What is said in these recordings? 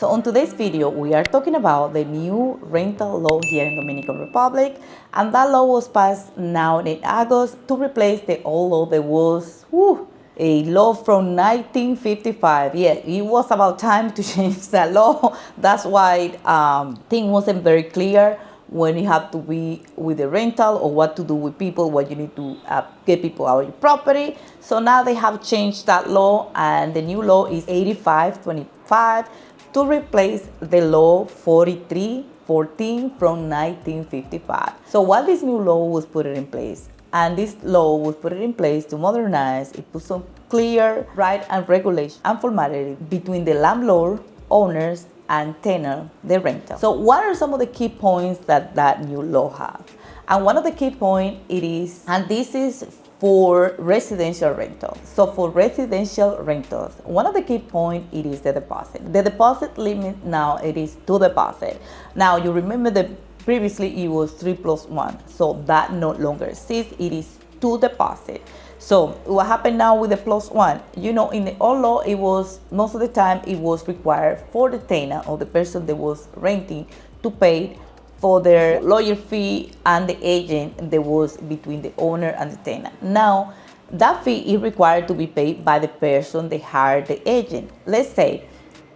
So on today's video, we are talking about the new rental law here in Dominican Republic, and that law was passed now in August to replace the old law that was a law from 1955. Yeah, it was about time to change that law. That's why thing wasn't very clear when you have to be with the rental or what to do with people, what you need to get people out of your property. So now they have changed that law, and the new law is 8525 to replace the law 4314 from 1955. So while this new law was put in place, and this law was put in place to modernize, it put some clear right and regulation and formality between the landlord, owners, and tenant, the rental. So what are some of the key points that that new law have? And one of the key points it is, and this is for residential rentals. So for residential rentals, one of the key points it is the deposit. The deposit limit now it is 2 deposit. Now you remember that previously it was 3 plus 1, so that no longer exists. It is 2 deposit. So what happened now with the plus 1? You know, in the old law, it was most of the time it was required for the tenant or the person that was renting to pay for their lawyer fee and the agent that was between the owner and the tenant. Now that fee is required to be paid by the person that hired the agent. Let's say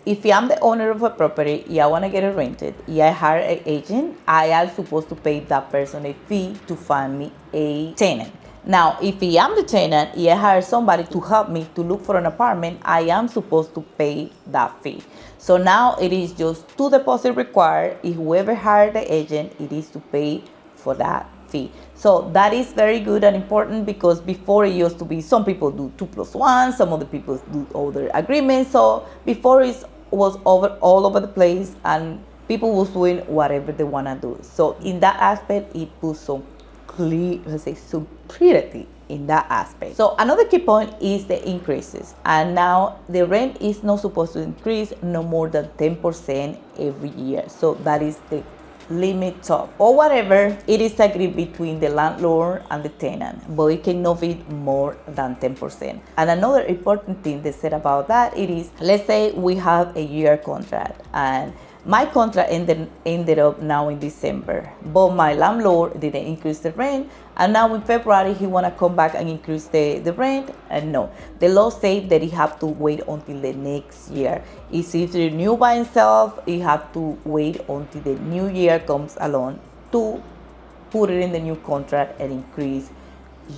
if I'm the owner of a property, I want to get it rented, I hire an agent, I am supposed to pay that person a fee to find me a tenant. Now, if I am the tenant, I hire somebody to help me to look for an apartment, I am supposed to pay that fee. So now it is just 2 deposits required. If whoever hired the agent, it is to pay for that fee. So that is very good and important, because before it used to be some people do 2 plus 1, some other people do other agreements. So before it was all over the place and people was doing whatever they want to do. So in that aspect, it puts some clarity in that aspect. So another key point is the increases, and now the rent is not supposed to increase no more than 10% every year. So that is the limit top, or whatever it is agreed between the landlord and the tenant, but it cannot be more than 10%. And another important thing they said about that, it is, let's say we have a year contract, and my contract ended up now in December, but my landlord didn't increase the rent, and now in February he want to come back and increase the rent. And no, the law says that he have to wait until the next year. If it's renew by himself, he have to wait until the new year comes along to put it in the new contract and increase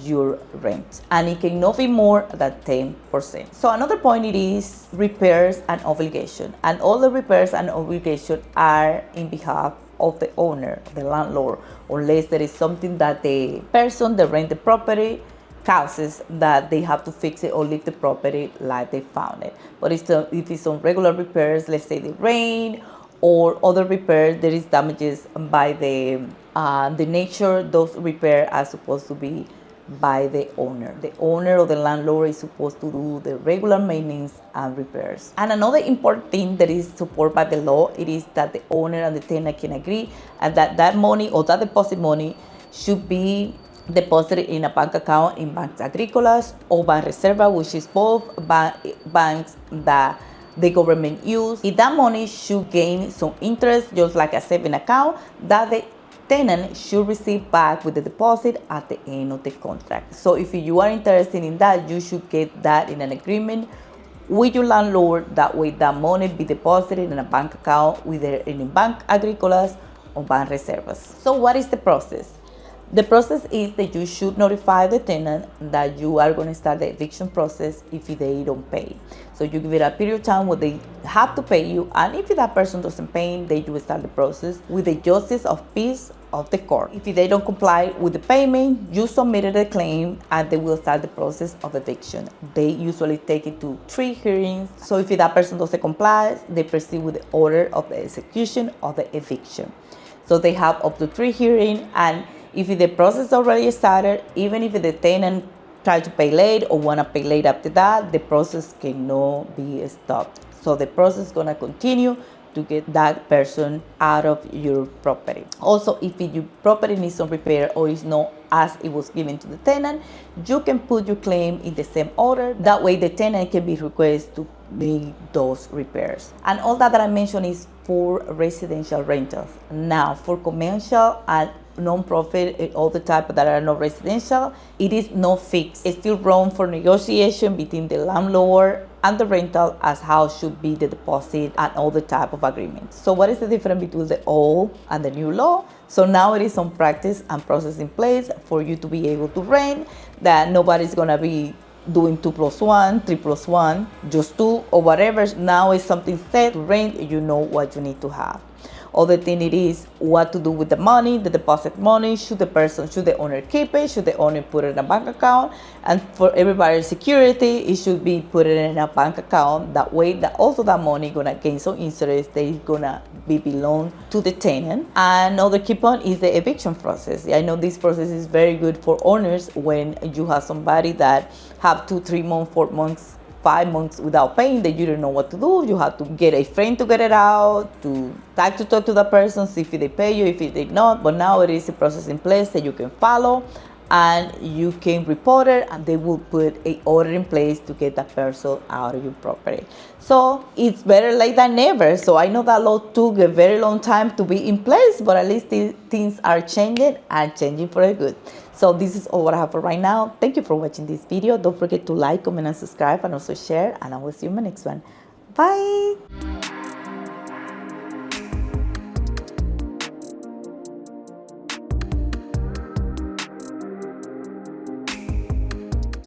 your rent, and it cannot be more than 10%. So another point it is repairs and obligation, and all the repairs and obligation are in behalf of the owner, the landlord, unless there is something that the person that rent the property causes that they have to fix it or leave the property like they found it. But if it's on regular repairs, let's say the rain or other repairs, there is damages by the nature, those repairs are supposed to be by the owner. The owner or the landlord is supposed to do the regular maintenance and repairs. And another important thing that is supported by the law, it is that the owner and the tenant can agree, and that money or that deposit money should be deposited in a bank account in Banks Agrícolas or Banreserva, which is both banks that the government use. If that money should gain some interest, just like a saving account, that the tenant should receive back with the deposit at the end of the contract. So if you are interested in that, you should get that in an agreement with your landlord. That way that money be deposited in a bank account, whether in Bank Agrícolas or Banreservas. So what is the process? The process is that you should notify the tenant that you are going to start the eviction process if they don't pay. So you give it a period of time where they have to pay you, and if that person doesn't pay, then you will start the process with the justice of peace of the court. If they don't comply with the payment, you submitted a claim and they will start the process of eviction. They usually take it to 3 hearings. So if that person doesn't comply, they proceed with the order of the execution of the eviction. So they have up to 3 hearings, and if the process already started, even if the tenant try to pay late or want to pay late after that, the process cannot be stopped. So the process is gonna continue to get that person out of your property. Also, if your property needs some repair or is not as it was given to the tenant, you can put your claim in the same order. That way the tenant can be requested to make those repairs. And all that I mentioned is for residential rentals. Now, for commercial and non-profit, all the type that are not residential, it is not fixed. It's still room for negotiation between the landlord and the rental as how should be the deposit and all the type of agreements. So what is the difference between the old and the new law? So now it is some practice and process in place for you to be able to rent, that nobody's gonna be doing 2+1, 3+1, just 2 or whatever. Now it's something set to rent, you know what you need to have. Other thing it is what to do with the money, the deposit money. Should the owner keep it? Should the owner put it in a bank account? And for everybody's security, it should be put it in a bank account. That way, that also that money gonna gain some interest. That is gonna be belong to the tenant. And another key point is the eviction process. I know this process is very good for owners when you have somebody that have 2, 3 months, 4 months, 5 months without paying, that you don't know what to do. You have to get a friend to get it out, to talk to the person, see if they pay you, if they not. But now it is a process in place that you can follow and you can report it, and they will put an order in place to get that person out of your property. So it's better late than never. So I know that law took a very long time to be in place, but at least things are changing and changing for the good. So this is all what I have for right now. Thank you for watching this video. Don't forget to like, comment, and subscribe, and also share. And I will see you in my next one. Bye.